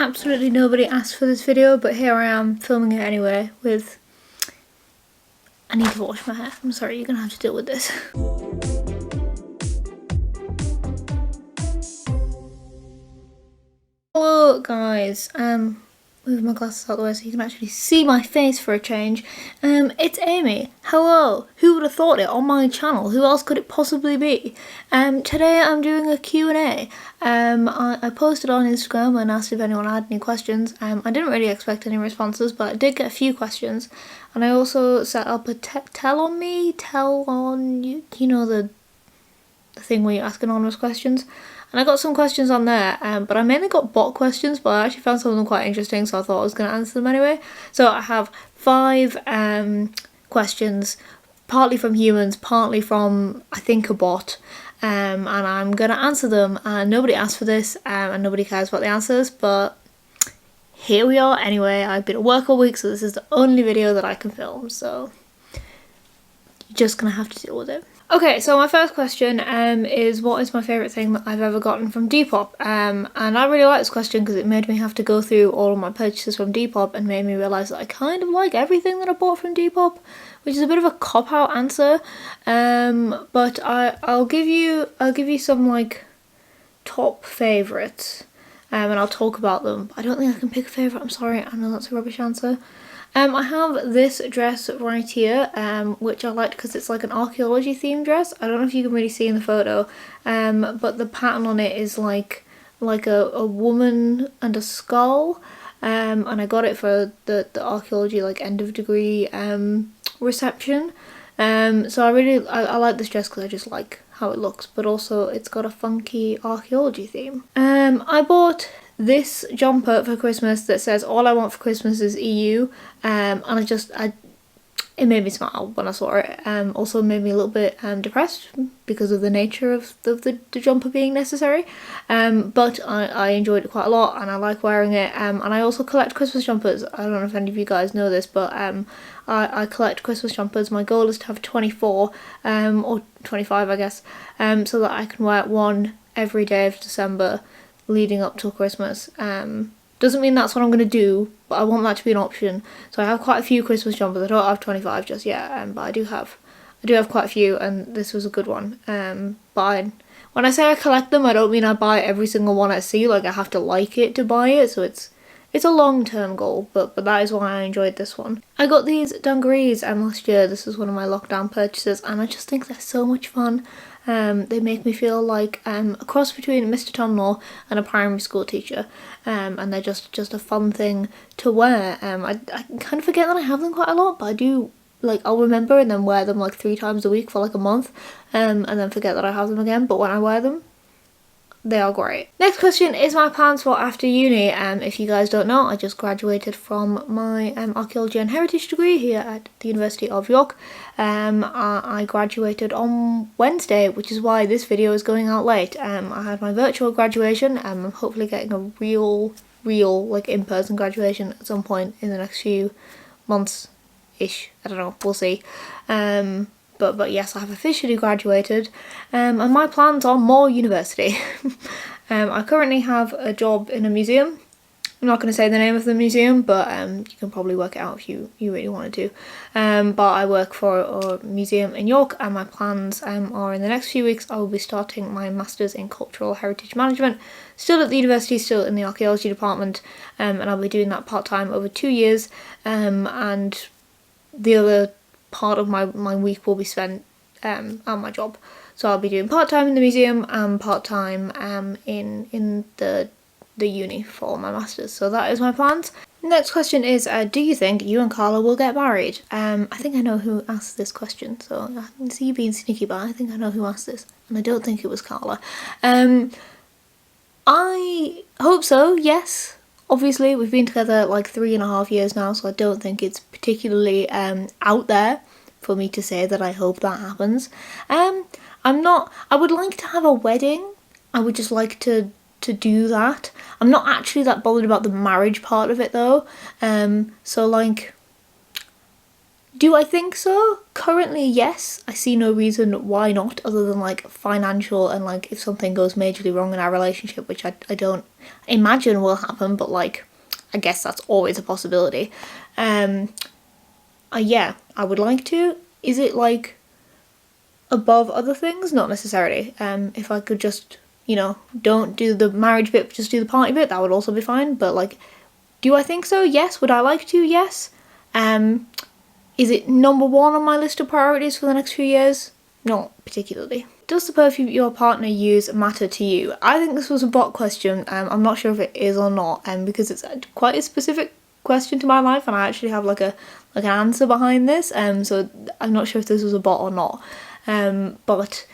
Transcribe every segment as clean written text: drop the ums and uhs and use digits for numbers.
Absolutely nobody asked for this video, but here I am filming it anyway with... I need to wash my hair. I'm sorry, you're gonna have to deal with this. Hello guys, move my glasses out of the way so you can actually see my face for a change. It's Amy. Hello. Who would have thought it on my channel? Who else could it possibly be? Today I'm doing a Q&A. I posted on Instagram and asked if anyone had any questions. I didn't really expect any responses, but I did get a few questions. And I also set up a tell on you, you know, the thing where you ask anonymous questions. And I got some questions on there, but I mainly got bot questions, but I actually found some of them quite interesting, so I thought I was going to answer them anyway. So I have 5 questions, partly from humans, partly from, I think, a bot, and I'm going to answer them. Nobody asked for this, and nobody cares about the answers, but here we are anyway. I've been at work all week, so this is the only video that I can film, so you're just going to have to deal with it. Okay, so my first question is what is my favourite thing that I've ever gotten from Depop? And I really like this question because it made me have to go through all of my purchases from Depop and made me realise that I kind of like everything that I bought from Depop, which is a bit of a cop-out answer. But I'll give you some like top favourites, and I'll talk about them. I don't think I can pick a favourite. I'm sorry, I know that's a rubbish answer. I have this dress right here, which I liked because it's like an archaeology themed dress. I don't know if you can really see in the photo, but the pattern on it is like a woman and a skull, and I got it for the archaeology like end of degree reception. So I like this dress because I just like how it looks, but also it's got a funky archaeology theme. I bought this jumper for Christmas that says all I want for Christmas is EU, and it made me smile when I saw it. Also made me a little bit depressed because of the nature of the jumper being necessary, but I enjoyed it quite a lot and I like wearing it. And I also collect Christmas jumpers. I don't know if any of you guys know this, but I collect Christmas jumpers. My goal is to have 24 or 25 I guess, so that I can wear one every day of December leading up till Christmas. Doesn't mean that's what I'm going to do, but I want that to be an option. So I have quite a few Christmas jumpers. I don't have 25 just yet, but I do have quite a few, and this was a good one. But when I say I collect them, I don't mean I buy every single one I see. Like, I have to like it to buy it, so it's a long-term goal, but that is why I enjoyed this one. I got these dungarees last year. This was one of my lockdown purchases, and I just think they're so much fun. They make me feel like a cross between Mr. Tumnall and a primary school teacher, and they're just a fun thing to wear. I kind of forget that I have them quite a lot, but I do, like, I'll remember and then wear them like 3 times a week for like a month, and then forget that I have them again, but when I wear them, they are great. Next question is my plans for after uni. If you guys don't know, I just graduated from my archaeology and heritage degree here at the University of York. I graduated on Wednesday, which is why this video is going out late. I had my virtual graduation. I'm hopefully getting a real like in-person graduation at some point in the next few months-ish. I don't know, we'll see. But yes, I have officially graduated, and my plans are more university. I currently have a job in a museum. I'm not going to say the name of the museum, but you can probably work it out if you really wanted to. But I work for a museum in York, and my plans are in the next few weeks I will be starting my Masters in Cultural Heritage Management, still at the university, still in the archaeology department, and I'll be doing that part-time over 2 years, and the other part of my week will be spent at my job. So I'll be doing part-time in the museum and part-time in the uni for my masters. So that is my plans. Next question is, do you think you and Carla will get married? I think I know who asked this question, so I can see you being sneaky, but I think I know who asked this, and I don't think it was Carla. I hope so, yes. Obviously, we've been together like 3.5 years now, so I don't think it's particularly out there for me to say that I hope that happens. I would like to have a wedding. I would just like to do that. I'm not actually that bothered about the marriage part of it though. So like, Do I think so? Currently, yes. I see no reason why not, other than like financial and like if something goes majorly wrong in our relationship, which I don't imagine will happen, but like I guess that's always a possibility. Yeah, I would like to. Is it like above other things? Not necessarily. If I could just, don't do the marriage bit, just do the party bit, that would also be fine. But like, do I think so? Yes. Would I like to? Yes. Is it number one on my list of priorities for the next few years? Not particularly. Does the perfume your partner use matter to you? I think this was a bot question. I'm not sure if it is or not, because it's quite a specific question to my life, and I actually have like an answer behind this. So I'm not sure if this was a bot or not. But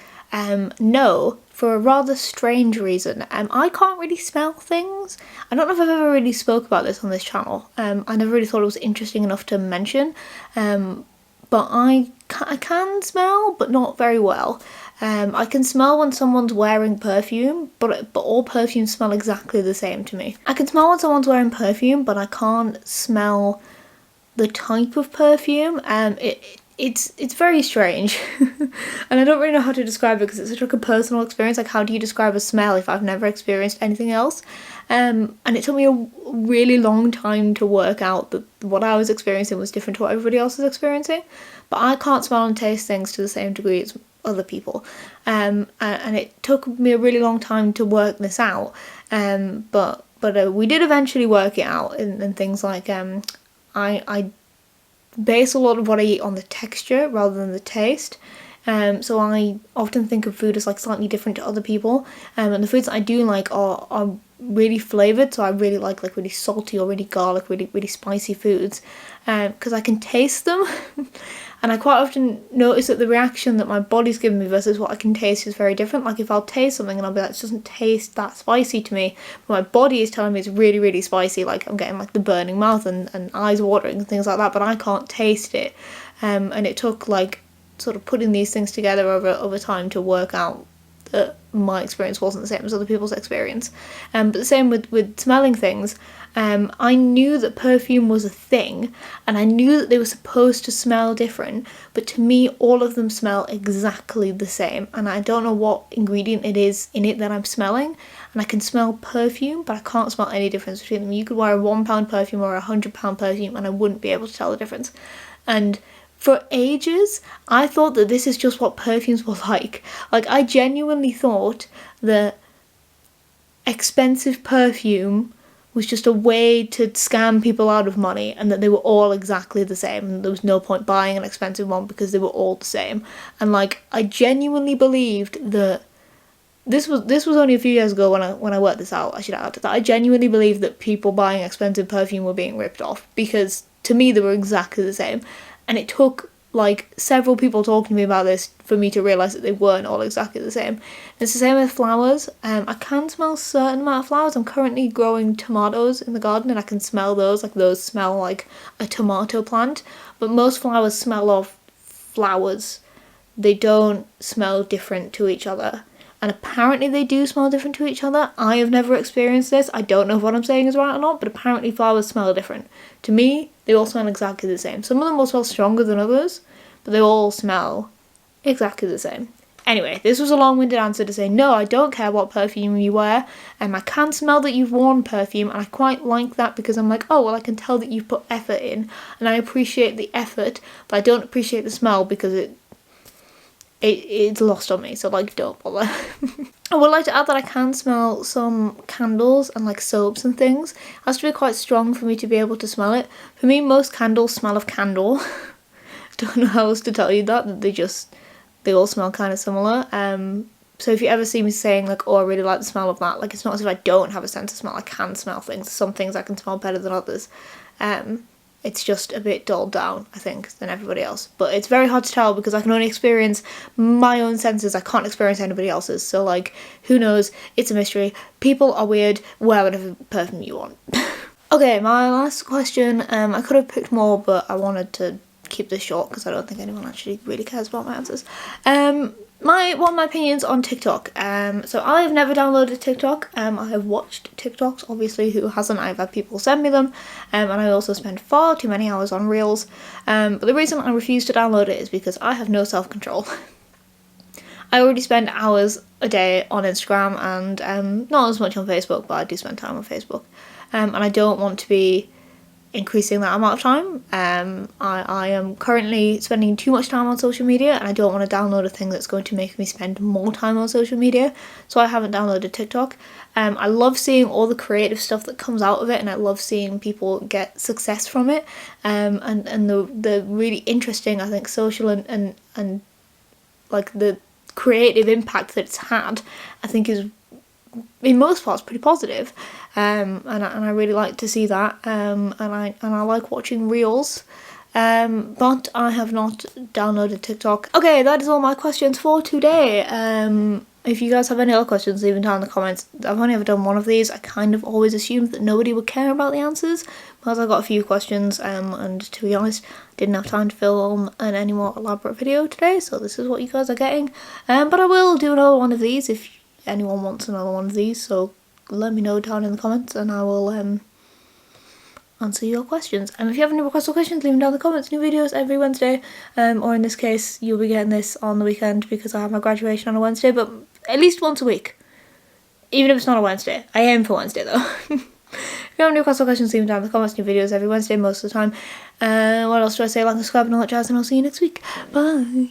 no, for a rather strange reason. I can't really smell things. I don't know if I've ever really spoke about this on this channel. I never really thought it was interesting enough to mention. But I can smell, but not very well. I can smell when someone's wearing perfume, but all perfumes smell exactly the same to me. I can smell when someone's wearing perfume, but I can't smell the type of perfume. It's very strange, and I don't really know how to describe it because it's such like a personal experience. Like, how do you describe a smell if I've never experienced anything else? And it took me a really long time to work out that what I was experiencing was different to what everybody else is experiencing. But I can't smell and taste things to the same degree as other people, and it took me a really long time to work this out. But we did eventually work it out, and things like I base a lot of what I eat on the texture rather than the taste. So I often think of food as like slightly different to other people. And the foods that I do like are really flavoured. So I really like really salty or really garlic, really spicy foods. Because I can taste them. And I quite often notice that the reaction that my body's giving me versus what I can taste is very different. Like, if I'll taste something and I'll be like, it doesn't taste that spicy to me, but my body is telling me it's really, really spicy. Like, I'm getting like the burning mouth and eyes watering and things like that, but I can't taste it. And it took like sort of putting these things together over time to work out that my experience wasn't the same as other people's experience. But the same with smelling things. I knew that perfume was a thing, and I knew that they were supposed to smell different, but to me all of them smell exactly the same, and I don't know what ingredient it is in it that I'm smelling. And I can smell perfume, but I can't smell any difference between them. You could wear a £1 perfume or a £100 perfume and I wouldn't be able to tell the difference. And for ages, I thought that this is just what perfumes were like. Like, I genuinely thought that expensive perfume was just a way to scam people out of money, and that they were all exactly the same, and there was no point buying an expensive one because they were all the same. And like, I genuinely believed that this was only a few years ago when I worked this out, I should add, that I genuinely believed that people buying expensive perfume were being ripped off, because to me they were exactly the same. And it took like several people talking to me about this for me to realise that they weren't all exactly the same. And it's the same with flowers. I can smell a certain amount of flowers. I'm currently growing tomatoes in the garden and I can smell those. Like, those smell like a tomato plant. But most flowers smell of flowers. They don't smell different to each other. And apparently they do smell different to each other. I have never experienced this. I don't know if what I'm saying is right or not, but apparently flowers smell different. To me, they all smell exactly the same. Some of them will smell stronger than others, but they all smell exactly the same. Anyway, this was a long-winded answer to say, no, I don't care what perfume you wear, and I can smell that you've worn perfume, and I quite like that because I'm like, oh, well, I can tell that you've put effort in, and I appreciate the effort, but I don't appreciate the smell because it's lost on me, so like, don't bother. I would like to add that I can smell some candles and like soaps and things. It has to be quite strong for me to be able to smell it. For me, most candles smell of candle. Don't know how else to tell you that they all smell kind of similar. So if you ever see me saying like, oh, I really like the smell of that, like, it's not as if I don't have a sense of smell. I can smell things. Some things I can smell better than others. It's just a bit dulled down, I think, than everybody else. But it's very hard to tell because I can only experience my own senses. I can't experience anybody else's. So, like, who knows? It's a mystery. People are weird. Wear whatever perfume you want. Okay, my last question. I could have picked more, but I wanted to keep this short because I don't think anyone actually really cares about my answers. One of my opinions on TikTok. So I have never downloaded TikTok. I have watched TikToks, obviously. Who hasn't? I've had people send me them, and I also spend far too many hours on Reels. But the reason I refuse to download it is because I have no self-control. I already spend hours a day on Instagram and not as much on Facebook, but I do spend time on Facebook. And I don't want to be increasing that amount of time. I am currently spending too much time on social media, and I don't want to download a thing that's going to make me spend more time on social media, so I haven't downloaded TikTok. I love seeing all the creative stuff that comes out of it, and I love seeing people get success from it, and the really interesting, I think, social and like the creative impact that it's had, I think is in most parts pretty positive, and I really like to see that, and I like watching reels, but I have not downloaded TikTok. Okay, that is all my questions for today. If you guys have any other questions, leave them down in the comments. I've only ever done one of these. I kind of always assumed that nobody would care about the answers, because I got a few questions, and to be honest, I didn't have time to film any more elaborate video today, so this is what you guys are getting. But I will do another one of these if anyone wants another one of these, so let me know down in the comments and I will answer your questions. And if you have any requests or questions, leave them down in the comments. New videos every Wednesday, or in this case you'll be getting this on the weekend because I have my graduation on a Wednesday, but at least once a week, even if it's not a Wednesday. I aim for Wednesday though. If you have any requests or questions, leave them down in the comments. New videos every Wednesday most of the time. What else do I say? Like, subscribe and all that jazz, and I'll see you next week. Bye.